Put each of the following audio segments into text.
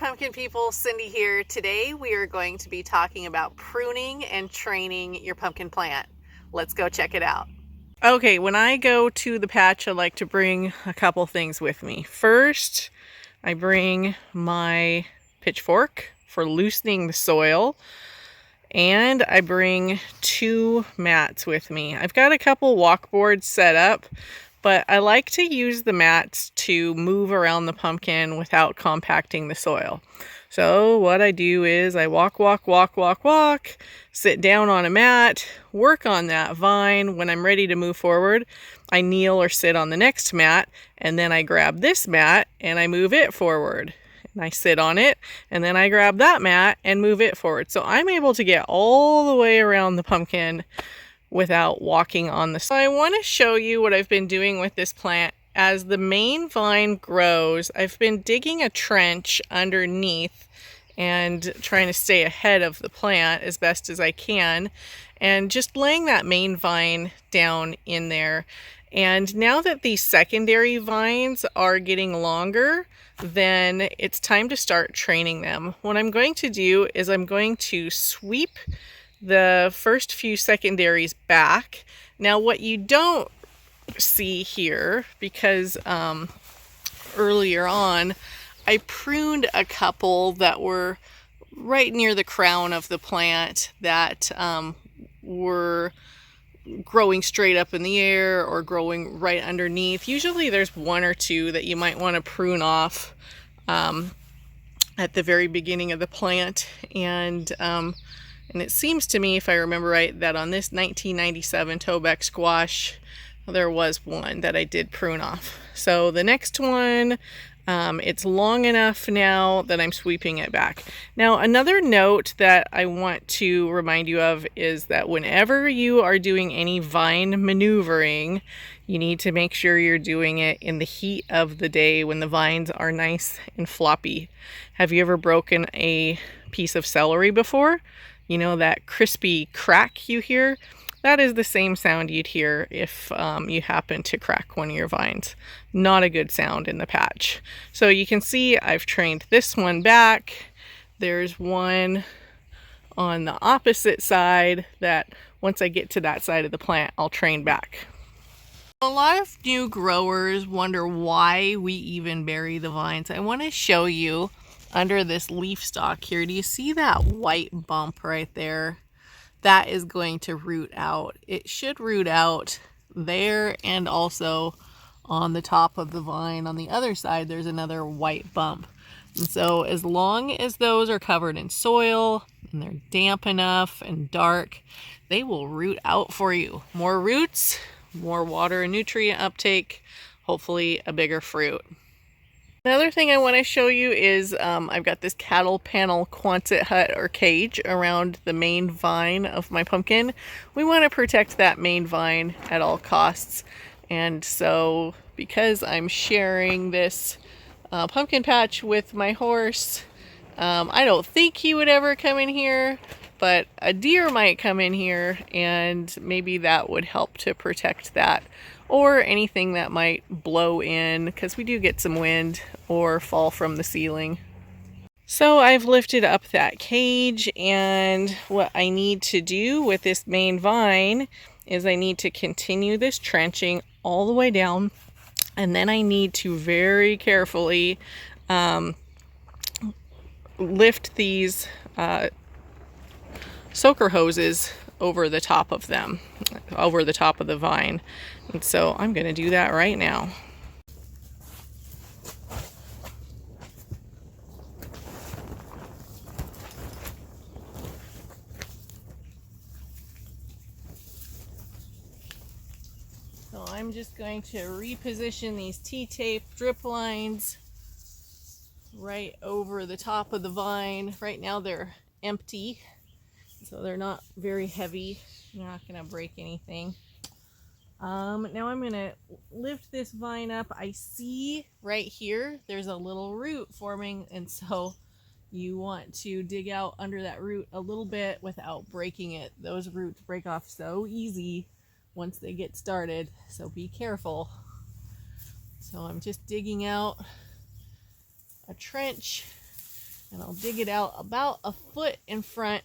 pumpkin people, Cindy here. Today we are going to be talking about pruning and training your pumpkin plant. Let's go check it out. Okay, when I go to the patch, I like to bring a couple things with me. First, I bring my pitchfork for loosening the soil, and I bring 2 mats with me. I've got a couple walkboards set up, but I like to use the mats to move around the pumpkin without compacting the soil. So what I do is I walk, sit down on a mat, work on that vine. When I'm ready to move forward, I kneel or sit on the next mat, and then I grab this mat and I move it forward. And I sit on it, and then I grab that mat and move it forward. So I'm able to get all the way around the pumpkin without walking on the soil. So I want to show you what I've been doing with this plant. As the main vine grows, I've been digging a trench underneath and trying to stay ahead of the plant as best as I can, and just laying that main vine down in there. And now that these secondary vines are getting longer, then it's time to start training them. What I'm going to do is I'm going to sweep the first few secondaries back. Now what you don't see here, because earlier on I pruned a couple that were right near the crown of the plant that were growing straight up in the air or growing right underneath. Usually there's 1 or 2 that you might want to prune off at the very beginning of the plant, and it seems to me, if I remember right, that on this 1997 Tobec squash, there was 1 that I did prune off. So the next one, it's long enough now that I'm sweeping it back. Now, another note that I want to remind you of is that whenever you are doing any vine maneuvering, you need to make sure you're doing it in the heat of the day when the vines are nice and floppy. Have you ever broken a piece of celery before? You know that crispy crack you hear? That is the same sound you'd hear if you happen to crack one of your vines. Not a good sound in the patch. So you can see I've trained this one back. There's one on the opposite side that once I get to that side of the plant, I'll train back. A lot of new growers wonder why we even bury the vines. I want to show you under this leaf stalk here. Do you see that white bump right there? That is going to root out. It should root out there, and also on the top of the vine on the other side there's another white bump. And so as long as those are covered in soil and they're damp enough and dark, they will root out for you. More roots, more water and nutrient uptake, hopefully a bigger fruit. Another thing I want to show you is I've got this cattle panel Quonset hut or cage around the main vine of my pumpkin. We want to protect that main vine at all costs. And so because I'm sharing this pumpkin patch with my horse, I don't think he would ever come in here, but a deer might come in here, and maybe that would help to protect that, or anything that might blow in, because we do get some wind or fall from the ceiling. So I've lifted up that cage, and what I need to do with this main vine is I need to continue this trenching all the way down, and then I need to very carefully lift these soaker hoses over the top of them, over the top of the vine. And so I'm going to do that right now. So I'm just going to reposition these T-tape drip lines right over the top of the vine. Right now they're empty, so they're not very heavy. They're not going to break anything. Now I'm going to lift this vine up. I see right here there's a little root forming, and so you want to dig out under that root a little bit without breaking it. Those roots break off so easy once they get started, so be careful. So I'm just digging out a trench And I'll dig it out about a foot in front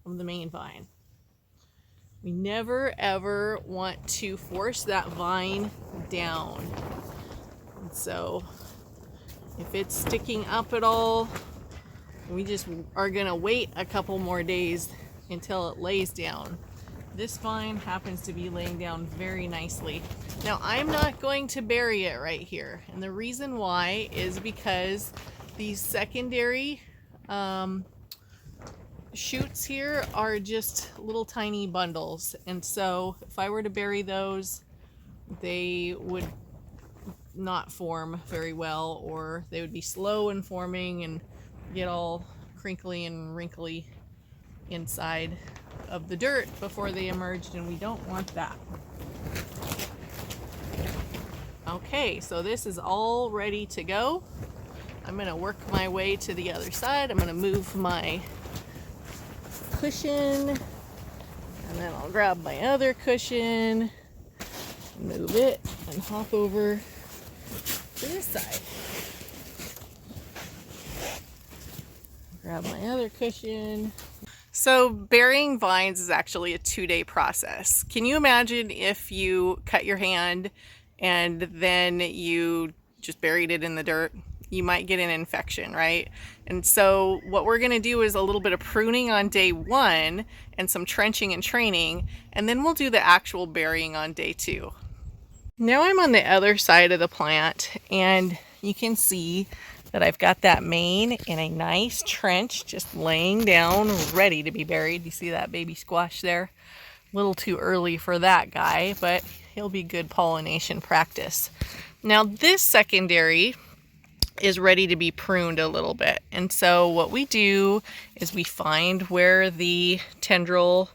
of the main vine. We never ever want to force that vine down. And so if it's sticking up at all, we just are gonna wait a couple more days until it lays down. This vine happens to be laying down very nicely. Now I'm not going to bury it right here. And the reason why is because these secondary shoots here are just little tiny bundles. And so if I were to bury those, they would not form very well, or they would be slow in forming and get all crinkly and wrinkly inside of the dirt before they emerged, and we don't want that. Okay, so this is all ready to go. I'm going to work my way to the other side. I'm going to move my cushion, and then I'll grab my other cushion, move it, and hop over to this side. Grab my other cushion. So burying vines is actually a 2-day process. Can you imagine if you cut your hand and then you just buried it in the dirt? You might get an infection, right? And so what we're gonna do is a little bit of pruning on day 1 and some trenching and training, and then we'll do the actual burying on day 2. Now I'm on the other side of the plant, and you can see that I've got that main in a nice trench, just laying down, ready to be buried. You see that baby squash there? A little too early for that guy, but he'll be good pollination practice. Now this secondary is ready to be pruned a little bit. And so what we do is we find where the tendril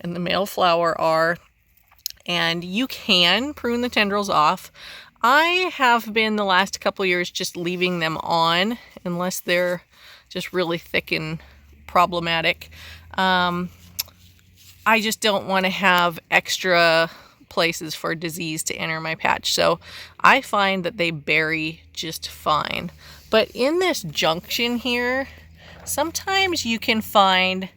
and the male flower are, and you can prune the tendrils off. I have been the last couple years just leaving them on unless they're just really thick and problematic. I just don't want to have extra places for disease to enter my patch. So I find that they bury just fine. But in this junction here, sometimes you can find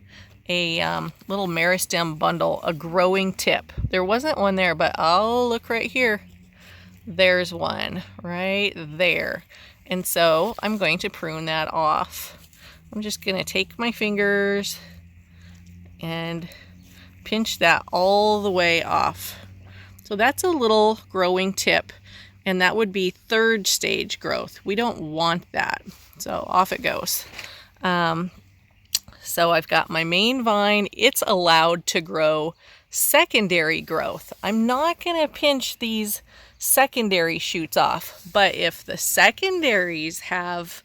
a little meristem bundle, a growing tip. There wasn't one there, but I'll look right here. There's one right there. And so I'm going to prune that off. I'm just going to take my fingers and pinch that all the way off. So that's a little growing tip, and that would be 3rd stage growth. We don't want that. So off it goes. So I've got my main vine. It's allowed to grow secondary growth. I'm not going to pinch these secondary shoots off, but if the secondaries have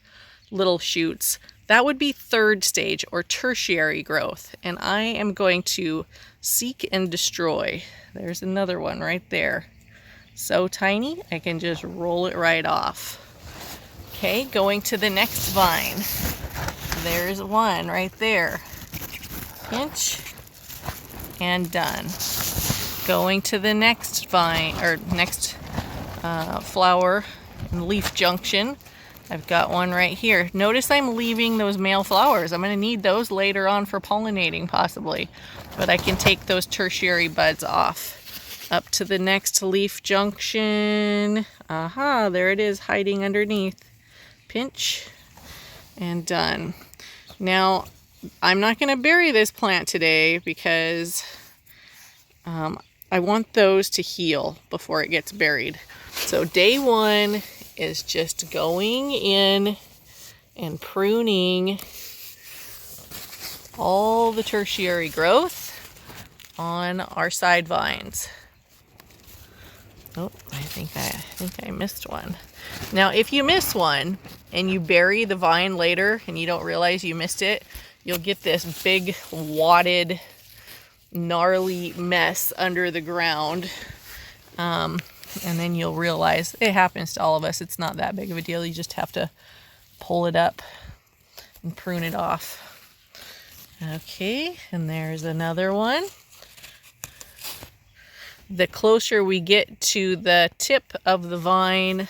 little shoots, that would be 3rd stage or tertiary growth. And I am going to seek and destroy. There's another one right there. So tiny, I can just roll it right off. Okay, going to the next vine. There's one right there. Pinch and done. Going to the next vine, or next flower and leaf junction. I've got one right here. Notice I'm leaving those male flowers. I'm going to need those later on for pollinating possibly, but I can take those tertiary buds off. Up to the next leaf junction. Aha, there it is hiding underneath. Pinch and done. Now, I'm not going to bury this plant today because I want those to heal before it gets buried. So day 1 is just going in and pruning all the tertiary growth on our side vines. Oh, I think I missed one. Now, if you miss one and you bury the vine later and you don't realize you missed it, you'll get this big wadded, gnarly mess under the ground. And then you'll realize it happens to all of us. It's not that big of a deal. You just have to pull it up and prune it off. Okay, and there's another one. The closer we get to the tip of the vine,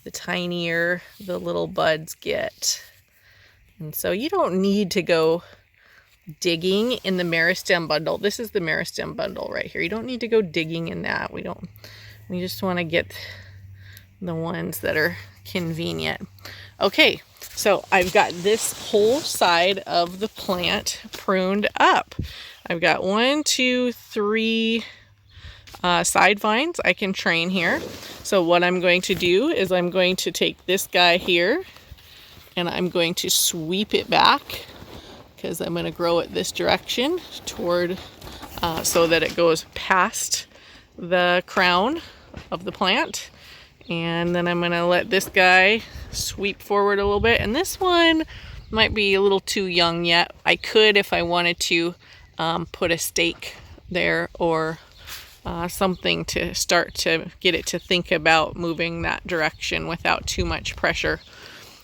the tinier the little buds get. And so you don't need to go digging in the meristem bundle. This is the meristem bundle right here. You don't need to go digging in that. We just want to get the ones that are convenient. Okay, so I've got this whole side of the plant pruned up. I've got 1, 2, 3 side vines I can train here. So what I'm going to do is I'm going to take this guy here and I'm going to sweep it back, because I'm going to grow it this direction toward so that it goes past the crown of the plant. And then I'm going to let this guy sweep forward a little bit. And this one might be a little too young yet. I could, if I wanted to, put a stake there or something to start to get it to think about moving that direction without too much pressure.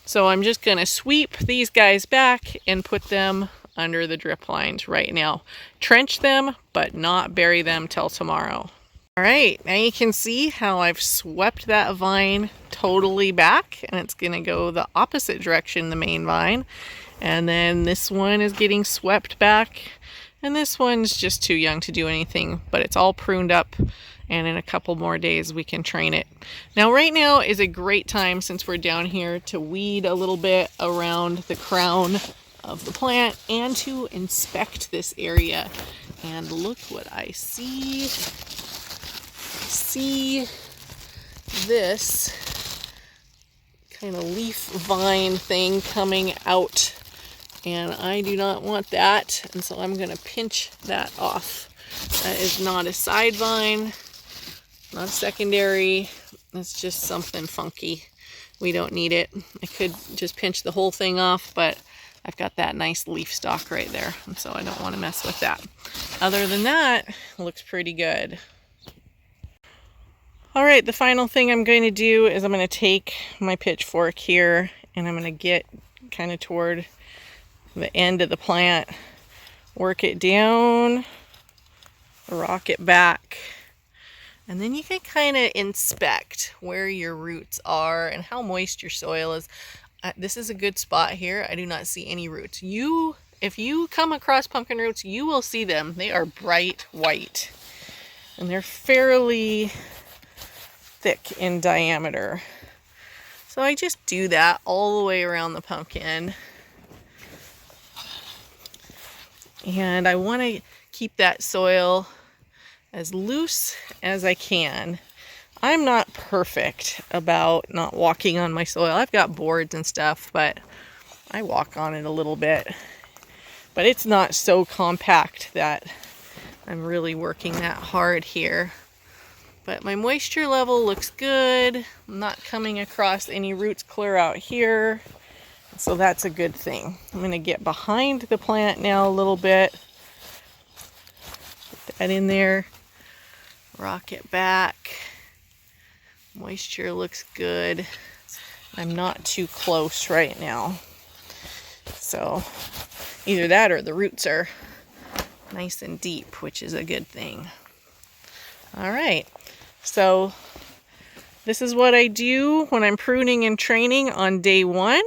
So I'm just going to sweep these guys back and put them under the drip lines right now. Trench them, but not bury them till tomorrow. All right, now you can see how I've swept that vine totally back, and it's going to go the opposite direction, the main vine. And then this one is getting swept back, and this one's just too young to do anything, but it's all pruned up, and in a couple more days we can train it. Now right now is a great time, since we're down here, to weed a little bit around the crown of the plant and to inspect this area. And look what I see. This kind of leaf vine thing coming out, and I do not want that, and so I'm going to pinch that off. That is not a side vine, not a secondary. That's just something funky. We don't need it. I could just pinch the whole thing off, but I've got that nice leaf stalk right there, and so I don't want to mess with that. Other than that, it looks pretty good. All right, the final thing I'm going to do is I'm going to take my pitchfork here and I'm going to get kind of toward the end of the plant, work it down, rock it back, and then you can kind of inspect where your roots are and how moist your soil is. This is a good spot here. I do not see any roots. If you come across pumpkin roots, you will see them. They are bright white and they're fairly thick in diameter. So I just do that all the way around the pumpkin. And I want to keep that soil as loose as I can. I'm not perfect about not walking on my soil. I've got boards and stuff, but I walk on it a little bit. But it's not so compact that I'm really working that hard here. But my moisture level looks good. I'm not coming across any roots clear out here. So that's a good thing. I'm going to get behind the plant now a little bit. Put that in there. Rock it back. Moisture looks good. I'm not too close right now. So either that or the roots are nice and deep, which is a good thing. All right. So this is what I do when I'm pruning and training on day 1.